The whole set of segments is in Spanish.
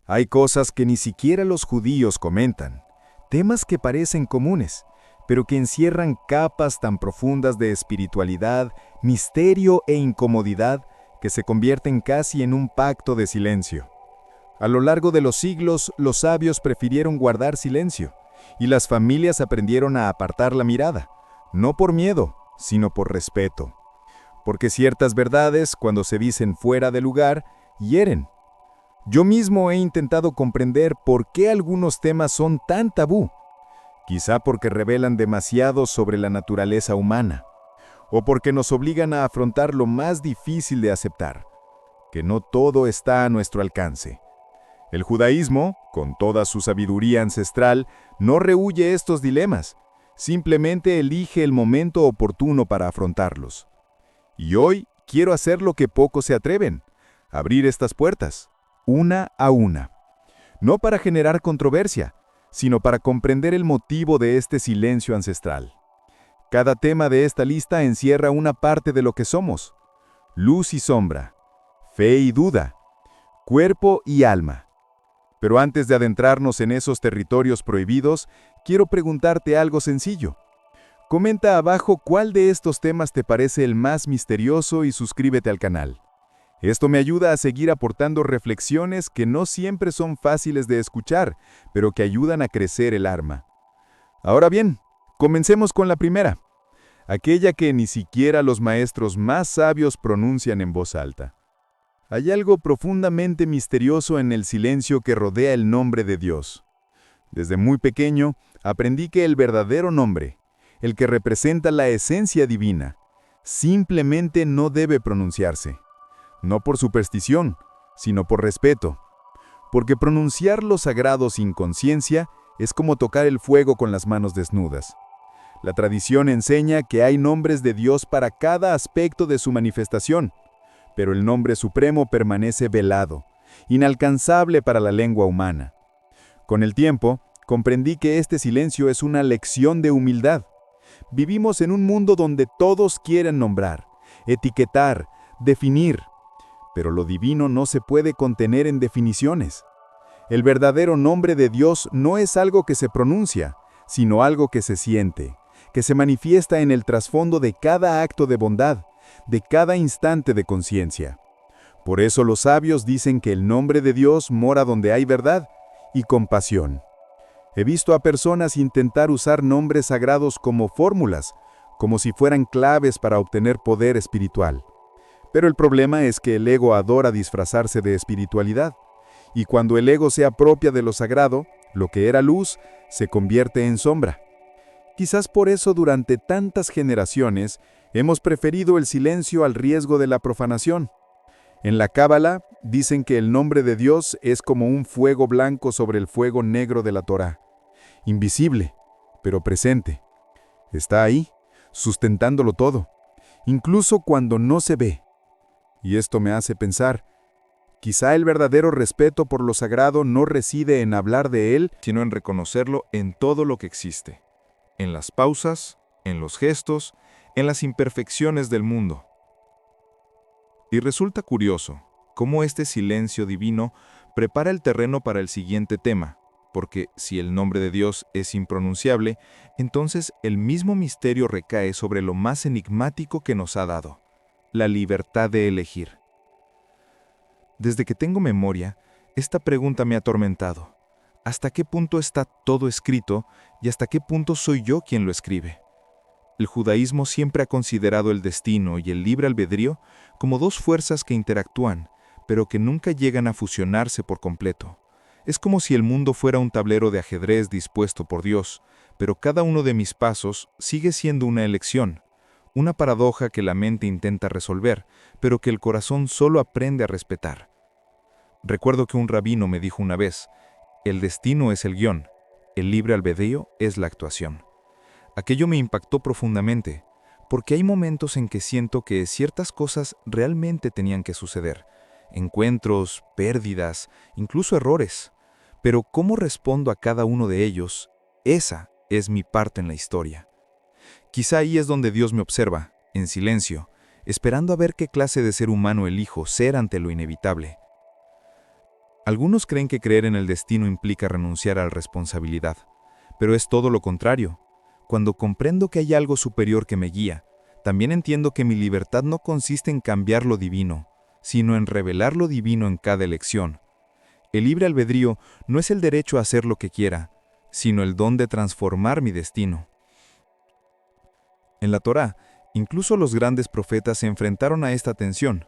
Hay cosas que ni siquiera los judíos comentan, temas que parecen comunes, pero que encierran capas tan profundas de espiritualidad, misterio e incomodidad que se convierten casi en un pacto de silencio. A lo largo de los siglos, los sabios prefirieron guardar silencio, y las familias aprendieron a apartar la mirada, no por miedo, sino por respeto. Porque ciertas verdades, cuando se dicen fuera de lugar, hieren. Yo mismo he intentado comprender por qué algunos temas son tan tabú. Quizá porque revelan demasiado sobre la naturaleza humana, o porque nos obligan a afrontar lo más difícil de aceptar, que no todo está a nuestro alcance. El judaísmo, con toda su sabiduría ancestral, no rehúye estos dilemas, simplemente elige el momento oportuno para afrontarlos. Y hoy quiero hacer lo que pocos se atreven, abrir estas puertas, una a una. No para generar controversia, sino para comprender el motivo de este silencio ancestral. Cada tema de esta lista encierra una parte de lo que somos: luz y sombra, fe y duda, cuerpo y alma. Pero antes de adentrarnos en esos territorios prohibidos, quiero preguntarte algo sencillo. Comenta abajo cuál de estos temas te parece el más misterioso y suscríbete al canal. Esto me ayuda a seguir aportando reflexiones que no siempre son fáciles de escuchar, pero que ayudan a crecer el alma. Ahora bien, comencemos con la primera, aquella que ni siquiera los maestros más sabios pronuncian en voz alta. Hay algo profundamente misterioso en el silencio que rodea el nombre de Dios. Desde muy pequeño, aprendí que el verdadero nombre, el que representa la esencia divina, simplemente no debe pronunciarse. No por superstición, sino por respeto. Porque pronunciar lo sagrado sin conciencia es como tocar el fuego con las manos desnudas. La tradición enseña que hay nombres de Dios para cada aspecto de su manifestación, pero el nombre supremo permanece velado, inalcanzable para la lengua humana. Con el tiempo, comprendí que este silencio es una lección de humildad. Vivimos en un mundo donde todos quieren nombrar, etiquetar, definir, pero lo divino no se puede contener en definiciones. El verdadero nombre de Dios no es algo que se pronuncia, sino algo que se siente, que se manifiesta en el trasfondo de cada acto de bondad, de cada instante de conciencia. Por eso los sabios dicen que el nombre de Dios mora donde hay verdad y compasión. He visto a personas intentar usar nombres sagrados como fórmulas, como si fueran claves para obtener poder espiritual. Pero el problema es que el ego adora disfrazarse de espiritualidad, y cuando el ego se apropia de lo sagrado, lo que era luz se convierte en sombra. Quizás por eso durante tantas generaciones hemos preferido el silencio al riesgo de la profanación. En la Cábala dicen que el nombre de Dios es como un fuego blanco sobre el fuego negro de la Torá. Invisible, pero presente. Está ahí, sustentándolo todo, incluso cuando no se ve. Y esto me hace pensar, quizá el verdadero respeto por lo sagrado no reside en hablar de él, sino en reconocerlo en todo lo que existe, en las pausas, en los gestos, en las imperfecciones del mundo. Y resulta curioso cómo este silencio divino prepara el terreno para el siguiente tema, porque si el nombre de Dios es impronunciable, entonces el mismo misterio recae sobre lo más enigmático que nos ha dado: la libertad de elegir. Desde que tengo memoria, esta pregunta me ha atormentado. ¿Hasta qué punto está todo escrito y hasta qué punto soy yo quien lo escribe? El judaísmo siempre ha considerado el destino y el libre albedrío como dos fuerzas que interactúan, pero que nunca llegan a fusionarse por completo. Es como si el mundo fuera un tablero de ajedrez dispuesto por Dios, pero cada uno de mis pasos sigue siendo una elección. Una paradoja que la mente intenta resolver, pero que el corazón solo aprende a respetar. Recuerdo que un rabino me dijo una vez: el destino es el guión, el libre albedrío es la actuación. Aquello me impactó profundamente, porque hay momentos en que siento que ciertas cosas realmente tenían que suceder. Encuentros, pérdidas, incluso errores. Pero ¿cómo respondo a cada uno de ellos? Esa es mi parte en la historia. Quizá ahí es donde Dios me observa, en silencio, esperando a ver qué clase de ser humano elijo ser ante lo inevitable. Algunos creen que creer en el destino implica renunciar a la responsabilidad, pero es todo lo contrario. Cuando comprendo que hay algo superior que me guía, también entiendo que mi libertad no consiste en cambiar lo divino, sino en revelar lo divino en cada elección. El libre albedrío no es el derecho a hacer lo que quiera, sino el don de transformar mi destino. En la Torá, incluso los grandes profetas se enfrentaron a esta tensión.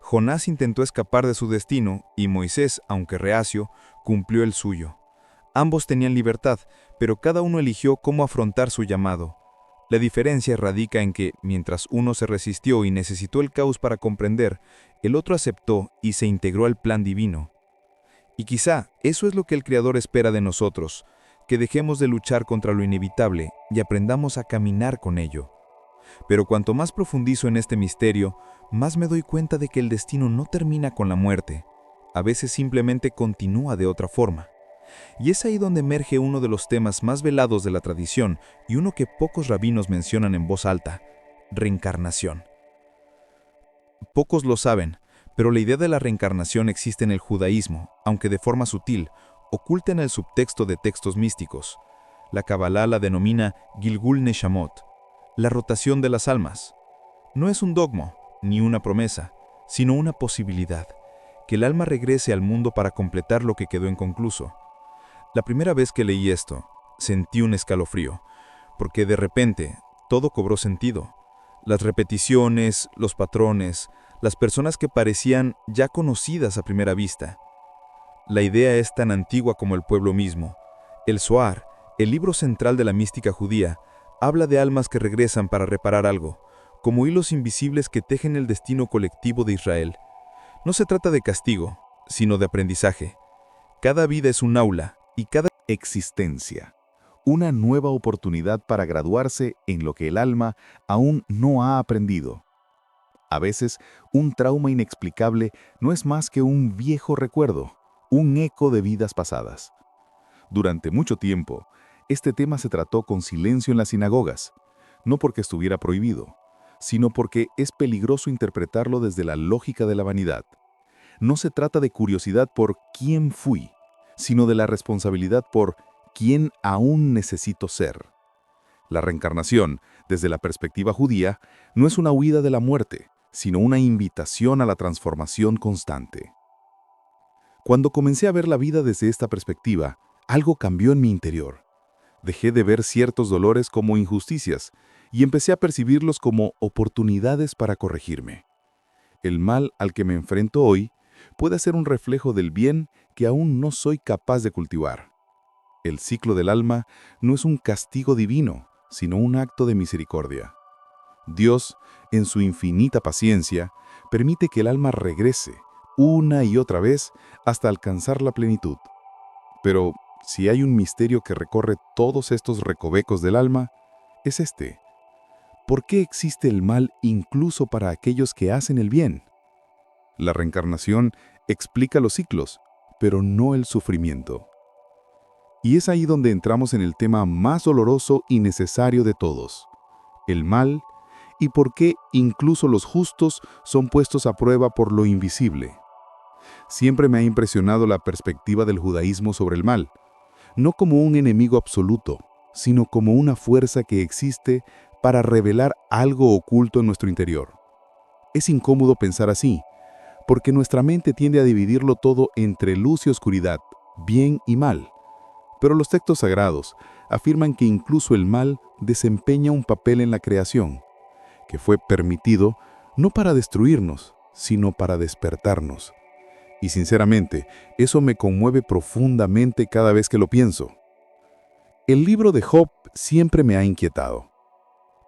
Jonás intentó escapar de su destino y Moisés, aunque reacio, cumplió el suyo. Ambos tenían libertad, pero cada uno eligió cómo afrontar su llamado. La diferencia radica en que, mientras uno se resistió y necesitó el caos para comprender, el otro aceptó y se integró al plan divino. Y quizá eso es lo que el Creador espera de nosotros, que dejemos de luchar contra lo inevitable y aprendamos a caminar con ello. Pero cuanto más profundizo en este misterio, más me doy cuenta de que el destino no termina con la muerte. A veces simplemente continúa de otra forma. Y es ahí donde emerge uno de los temas más velados de la tradición y uno que pocos rabinos mencionan en voz alta: reencarnación. Pocos lo saben, pero la idea de la reencarnación existe en el judaísmo, aunque de forma sutil, oculta en el subtexto de textos místicos. La Kabbalah la denomina Gilgul Neshamot, la rotación de las almas. No es un dogma, ni una promesa, sino una posibilidad, que el alma regrese al mundo para completar lo que quedó inconcluso. La primera vez que leí esto, sentí un escalofrío, porque de repente todo cobró sentido. Las repeticiones, los patrones, las personas que parecían ya conocidas a primera vista. La idea es tan antigua como el pueblo mismo. El Zohar, el libro central de la mística judía, habla de almas que regresan para reparar algo, como hilos invisibles que tejen el destino colectivo de Israel. No se trata de castigo, sino de aprendizaje. Cada vida es un aula, y cada existencia, una nueva oportunidad para graduarse en lo que el alma aún no ha aprendido. A veces, un trauma inexplicable no es más que un viejo recuerdo, un eco de vidas pasadas. Durante mucho tiempo, este tema se trató con silencio en las sinagogas, no porque estuviera prohibido, sino porque es peligroso interpretarlo desde la lógica de la vanidad. No se trata de curiosidad por quién fui, sino de la responsabilidad por quién aún necesito ser. La reencarnación, desde la perspectiva judía, no es una huida de la muerte, sino una invitación a la transformación constante. Cuando comencé a ver la vida desde esta perspectiva, algo cambió en mi interior. Dejé de ver ciertos dolores como injusticias y empecé a percibirlos como oportunidades para corregirme. El mal al que me enfrento hoy puede ser un reflejo del bien que aún no soy capaz de cultivar. El ciclo del alma no es un castigo divino, sino un acto de misericordia. Dios, en su infinita paciencia, permite que el alma regrese una y otra vez hasta alcanzar la plenitud. Pero si hay un misterio que recorre todos estos recovecos del alma, es este. ¿Por qué existe el mal incluso para aquellos que hacen el bien? La reencarnación explica los ciclos, pero no el sufrimiento. Y es ahí donde entramos en el tema más doloroso y necesario de todos: el mal y por qué incluso los justos son puestos a prueba por lo invisible. Siempre me ha impresionado la perspectiva del judaísmo sobre el mal, no como un enemigo absoluto, sino como una fuerza que existe para revelar algo oculto en nuestro interior. Es incómodo pensar así, porque nuestra mente tiende a dividirlo todo entre luz y oscuridad, bien y mal. Pero los textos sagrados afirman que incluso el mal desempeña un papel en la creación, que fue permitido no para destruirnos, sino para despertarnos. Y sinceramente, eso me conmueve profundamente cada vez que lo pienso. El libro de Job siempre me ha inquietado.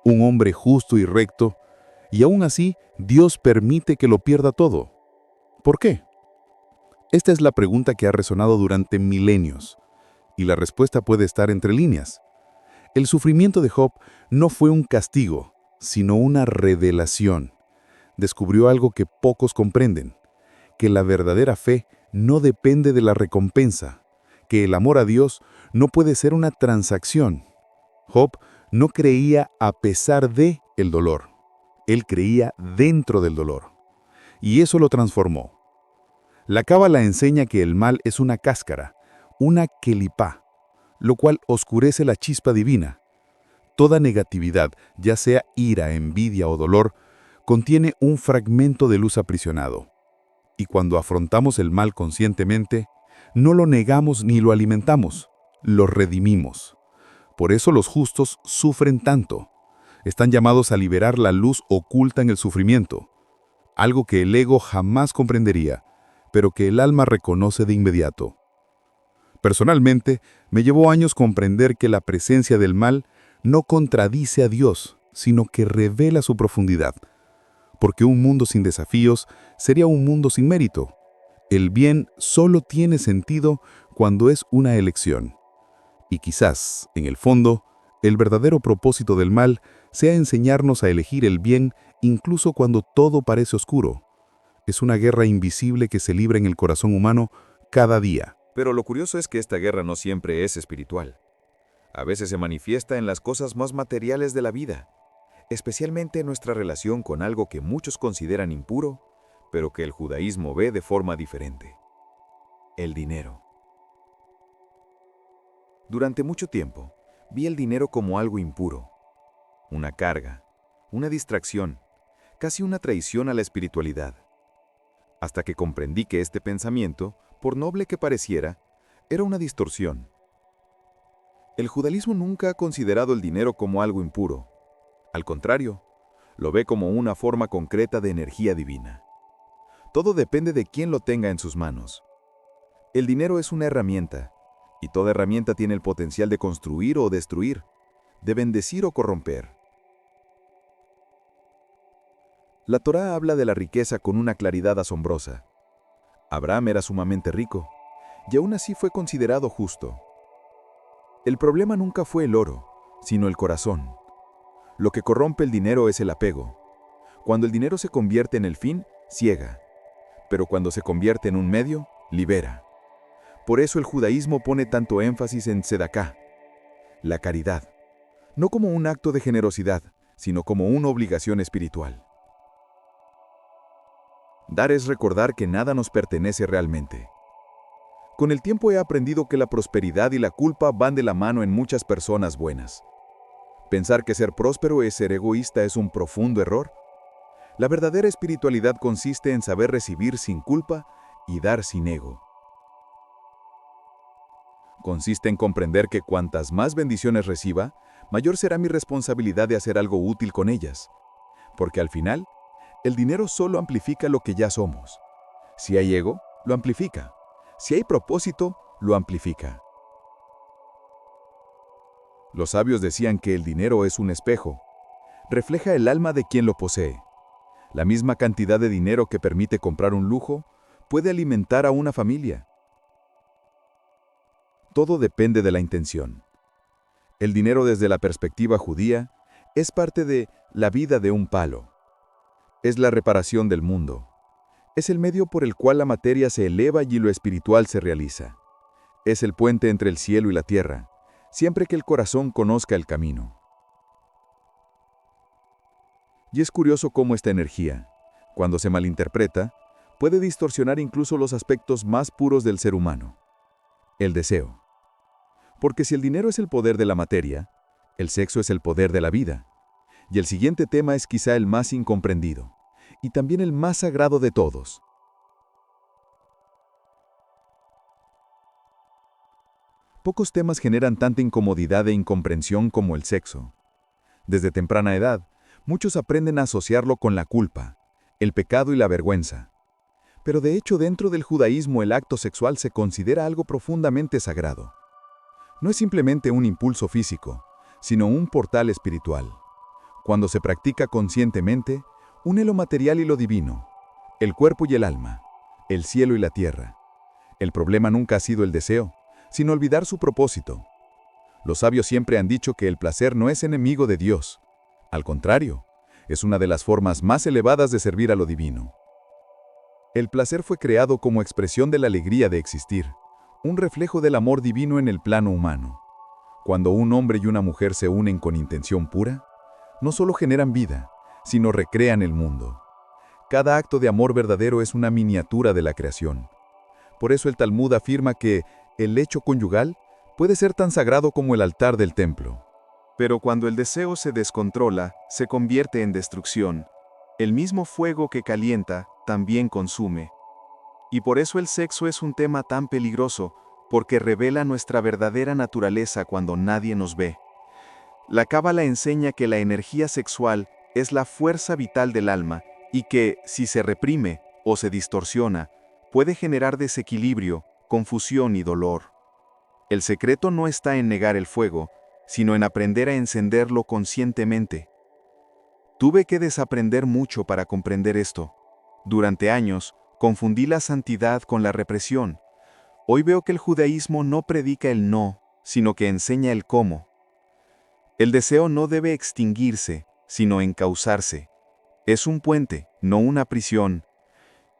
Un hombre justo y recto, y aún así Dios permite que lo pierda todo. ¿Por qué? Esta es la pregunta que ha resonado durante milenios, y la respuesta puede estar entre líneas. El sufrimiento de Job no fue un castigo, sino una revelación. Descubrió algo que pocos comprenden: que la verdadera fe no depende de la recompensa, que el amor a Dios no puede ser una transacción. Job no creía a pesar de el dolor, él creía dentro del dolor, y eso lo transformó. La Cábala enseña que el mal es una cáscara, una kelipá, lo cual oscurece la chispa divina. Toda negatividad, ya sea ira, envidia o dolor, contiene un fragmento de luz aprisionado. Y cuando afrontamos el mal conscientemente, no lo negamos ni lo alimentamos, lo redimimos. Por eso los justos sufren tanto. Están llamados a liberar la luz oculta en el sufrimiento, algo que el ego jamás comprendería, pero que el alma reconoce de inmediato. Personalmente, me llevó años comprender que la presencia del mal no contradice a Dios, sino que revela su profundidad. Porque un mundo sin desafíos sería un mundo sin mérito. El bien solo tiene sentido cuando es una elección. Y quizás, en el fondo, el verdadero propósito del mal sea enseñarnos a elegir el bien incluso cuando todo parece oscuro. Es una guerra invisible que se libra en el corazón humano cada día. Pero lo curioso es que esta guerra no siempre es espiritual. A veces se manifiesta en las cosas más materiales de la vida, especialmente en nuestra relación con algo que muchos consideran impuro, pero que el judaísmo ve de forma diferente: el dinero. Durante mucho tiempo, vi el dinero como algo impuro, una carga, una distracción, casi una traición a la espiritualidad. Hasta que comprendí que este pensamiento, por noble que pareciera, era una distorsión. El judaísmo nunca ha considerado el dinero como algo impuro. Al contrario, lo ve como una forma concreta de energía divina. Todo depende de quién lo tenga en sus manos. El dinero es una herramienta, y toda herramienta tiene el potencial de construir o destruir, de bendecir o corromper. La Torá habla de la riqueza con una claridad asombrosa. Abraham era sumamente rico, y aún así fue considerado justo. El problema nunca fue el oro, sino el corazón. Lo que corrompe el dinero es el apego. Cuando el dinero se convierte en el fin, ciega. Pero cuando se convierte en un medio, libera. Por eso el judaísmo pone tanto énfasis en tzedaká, la caridad, no como un acto de generosidad, sino como una obligación espiritual. Dar es recordar que nada nos pertenece realmente. Con el tiempo he aprendido que la prosperidad y la culpa van de la mano en muchas personas buenas. Pensar que ser próspero es ser egoísta es un profundo error. La verdadera espiritualidad consiste en saber recibir sin culpa y dar sin ego. Consiste en comprender que cuantas más bendiciones reciba, mayor será mi responsabilidad de hacer algo útil con ellas. Porque al final, el dinero solo amplifica lo que ya somos. Si hay ego, lo amplifica. Si hay propósito, lo amplifica. Los sabios decían que el dinero es un espejo. Refleja el alma de quien lo posee. La misma cantidad de dinero que permite comprar un lujo puede alimentar a una familia. Todo depende de la intención. El dinero desde la perspectiva judía es parte de la vida de un palo. Es la reparación del mundo. Es el medio por el cual la materia se eleva y lo espiritual se realiza. Es el puente entre el cielo y la tierra, siempre que el corazón conozca el camino. Y es curioso cómo esta energía, cuando se malinterpreta, puede distorsionar incluso los aspectos más puros del ser humano: el deseo. Porque si el dinero es el poder de la materia, el sexo es el poder de la vida. Y el siguiente tema es quizá el más incomprendido, y también el más sagrado de todos. Pocos temas generan tanta incomodidad e incomprensión como el sexo. Desde temprana edad, muchos aprenden a asociarlo con la culpa, el pecado y la vergüenza. Pero de hecho, dentro del judaísmo el acto sexual se considera algo profundamente sagrado. No es simplemente un impulso físico, sino un portal espiritual. Cuando se practica conscientemente, une lo material y lo divino, el cuerpo y el alma, el cielo y la tierra. El problema nunca ha sido el deseo, sino olvidar su propósito. Los sabios siempre han dicho que el placer no es enemigo de Dios. Al contrario, es una de las formas más elevadas de servir a lo divino. El placer fue creado como expresión de la alegría de existir, un reflejo del amor divino en el plano humano. Cuando un hombre y una mujer se unen con intención pura, no solo generan vida, sino recrean el mundo. Cada acto de amor verdadero es una miniatura de la creación, Por eso el Talmud afirma que el lecho conyugal puede ser tan sagrado como el altar del templo. Pero cuando el deseo se descontrola, se convierte en destrucción. El mismo fuego que calienta, también consume. Y por eso el sexo es un tema tan peligroso, porque revela nuestra verdadera naturaleza cuando nadie nos ve. La Cábala enseña que la energía sexual es la fuerza vital del alma y que, si se reprime o se distorsiona, puede generar desequilibrio, confusión y dolor. El secreto no está en negar el fuego, sino en aprender a encenderlo conscientemente. Tuve que desaprender mucho para comprender esto. Durante años, confundí la santidad con la represión. Hoy veo que el judaísmo no predica el no, sino que enseña el cómo. El deseo no debe extinguirse, sino encauzarse. Es un puente, no una prisión.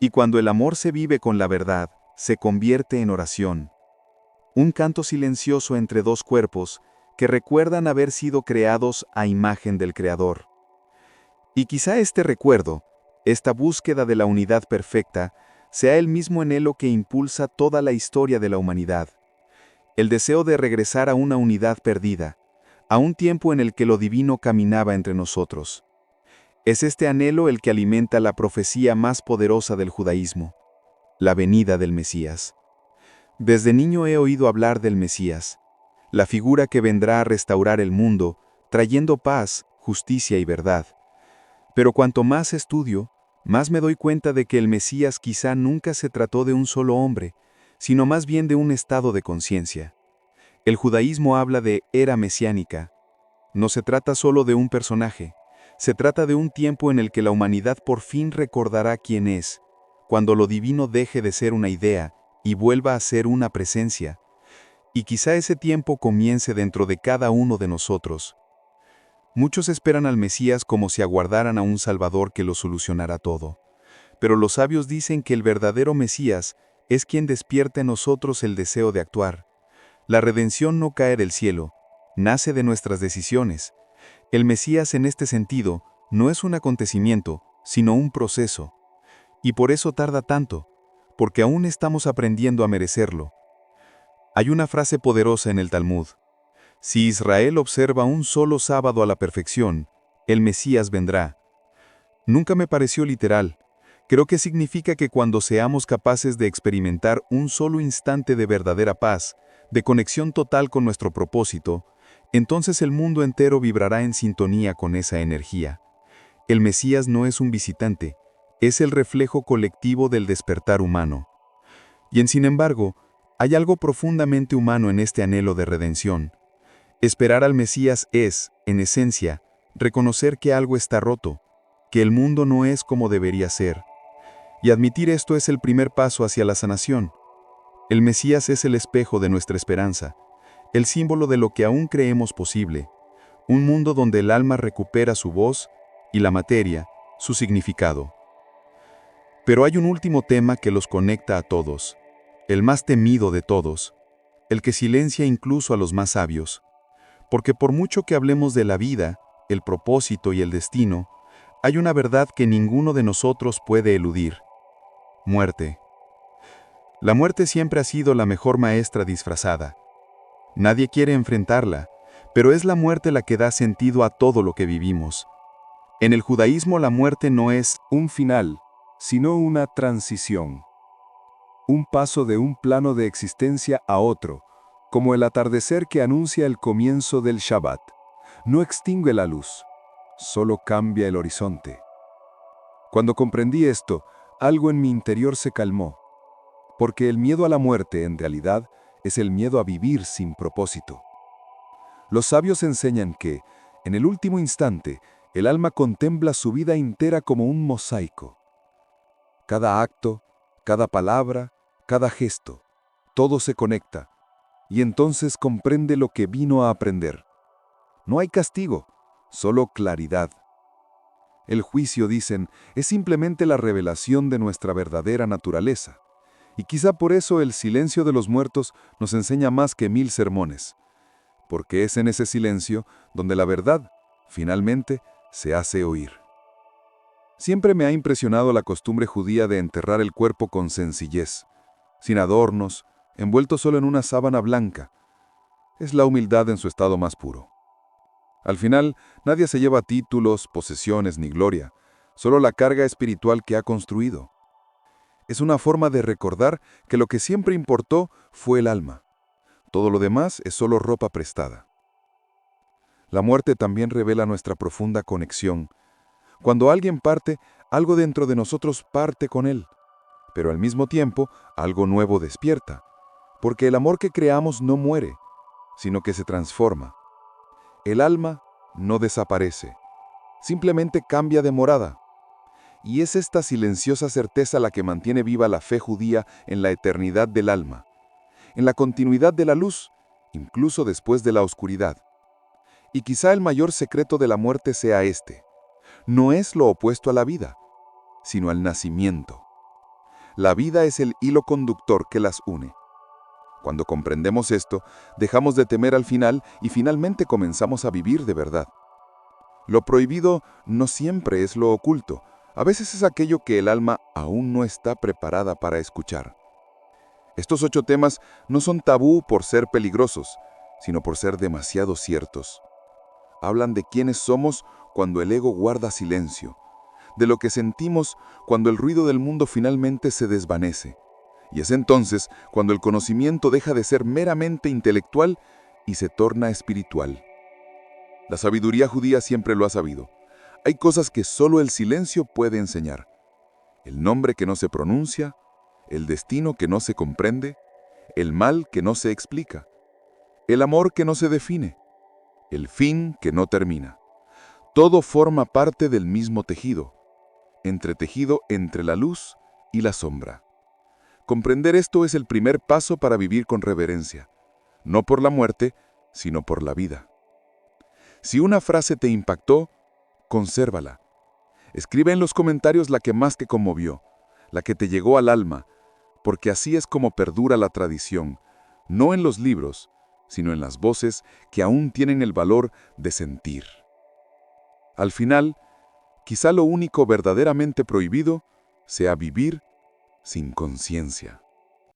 Y cuando el amor se vive con la verdad, se convierte en oración. Un canto silencioso entre dos cuerpos que recuerdan haber sido creados a imagen del Creador. Y quizá este recuerdo, esta búsqueda de la unidad perfecta, sea el mismo anhelo que impulsa toda la historia de la humanidad. El deseo de regresar a una unidad perdida, a un tiempo en el que lo divino caminaba entre nosotros. Es este anhelo el que alimenta la profecía más poderosa del judaísmo, la venida del Mesías. Desde niño he oído hablar del Mesías, la figura que vendrá a restaurar el mundo, trayendo paz, justicia y verdad. Pero cuanto más estudio, más me doy cuenta de que el Mesías quizá nunca se trató de un solo hombre, sino más bien de un estado de conciencia. El judaísmo habla de era mesiánica. No se trata solo de un personaje, se trata de un tiempo en el que la humanidad por fin recordará quién es, cuando lo divino deje de ser una idea y vuelva a ser una presencia. Y quizá ese tiempo comience dentro de cada uno de nosotros. Muchos esperan al Mesías como si aguardaran a un Salvador que lo solucionará todo. Pero los sabios dicen que el verdadero Mesías es quien despierta en nosotros el deseo de actuar. La redención no cae del cielo, nace de nuestras decisiones. El Mesías en este sentido no es un acontecimiento, sino un proceso. Y por eso tarda tanto, porque aún estamos aprendiendo a merecerlo. Hay una frase poderosa en el Talmud. Si Israel observa un solo sábado a la perfección, el Mesías vendrá. Nunca me pareció literal. Creo que significa que cuando seamos capaces de experimentar un solo instante de verdadera paz, de conexión total con nuestro propósito, entonces el mundo entero vibrará en sintonía con esa energía. El Mesías no es un visitante, es el reflejo colectivo del despertar humano. Y sin embargo, hay algo profundamente humano en este anhelo de redención. Esperar al Mesías es, en esencia, reconocer que algo está roto, que el mundo no es como debería ser. Y admitir esto es el primer paso hacia la sanación. El Mesías es el espejo de nuestra esperanza, el símbolo de lo que aún creemos posible, un mundo donde el alma recupera su voz y la materia, su significado. Pero hay un último tema que los conecta a todos, el más temido de todos, el que silencia incluso a los más sabios, porque por mucho que hablemos de la vida, el propósito y el destino, hay una verdad que ninguno de nosotros puede eludir: muerte. La muerte siempre ha sido la mejor maestra disfrazada. Nadie quiere enfrentarla, pero es la muerte la que da sentido a todo lo que vivimos. En el judaísmo la muerte no es Un final, sino una transición. Un paso de un plano de existencia a otro, como el atardecer que anuncia el comienzo del Shabbat. No extingue la luz, solo cambia el horizonte. Cuando comprendí esto, algo en mi interior se calmó, porque el miedo a la muerte, en realidad, es el miedo a vivir sin propósito. Los sabios enseñan que, en el último instante, el alma contempla su vida entera como un mosaico. Cada acto, cada palabra, cada gesto, todo se conecta, y entonces comprende lo que vino a aprender. No hay castigo, solo claridad. El juicio, dicen, es simplemente la revelación de nuestra verdadera naturaleza. Y quizá por eso el silencio de los muertos nos enseña más que 1000 sermones, porque es en ese silencio donde la verdad, finalmente, se hace oír. Siempre me ha impresionado la costumbre judía de enterrar el cuerpo con sencillez. sin adornos, envuelto solo en una sábana blanca. Es la humildad en su estado más puro. Al final, nadie se lleva títulos, posesiones ni gloria, solo la carga espiritual que ha construido. Es una forma de recordar que lo que siempre importó fue el alma. Todo lo demás es solo ropa prestada. La muerte también revela nuestra profunda conexión. Cuando alguien parte, algo dentro de nosotros parte con él, pero al mismo tiempo algo nuevo despierta, porque el amor que creamos no muere, sino que se transforma. El alma no desaparece, simplemente cambia de morada. Y es esta silenciosa certeza la que mantiene viva la fe judía en la eternidad del alma, en la continuidad de la luz, incluso después de la oscuridad. Y quizá el mayor secreto de la muerte sea este: no es lo opuesto a la vida, sino al nacimiento. La vida es el hilo conductor que las une. Cuando comprendemos esto, dejamos de temer al final y finalmente comenzamos a vivir de verdad. Lo prohibido no siempre es lo oculto, a veces es aquello que el alma aún no está preparada para escuchar. Estos 8 temas no son tabú por ser peligrosos, sino por ser demasiado ciertos. Hablan de quiénes somos cuando el ego guarda silencio, de lo que sentimos cuando el ruido del mundo finalmente se desvanece. Y es entonces cuando el conocimiento deja de ser meramente intelectual y se torna espiritual. La sabiduría judía siempre lo ha sabido. Hay cosas que solo el silencio puede enseñar. El nombre que no se pronuncia, el destino que no se comprende, el mal que no se explica, el amor que no se define, el fin que no termina. Todo forma parte del mismo tejido, entretejido entre la luz y la sombra. Comprender esto es el primer paso para vivir con reverencia, no por la muerte, sino por la vida. Si una frase te impactó, consérvala. Escribe en los comentarios la que más te conmovió, la que te llegó al alma, porque así es como perdura la tradición, no en los libros, sino en las voces que aún tienen el valor de sentir. Al final, quizá lo único verdaderamente prohibido sea vivir sin conciencia.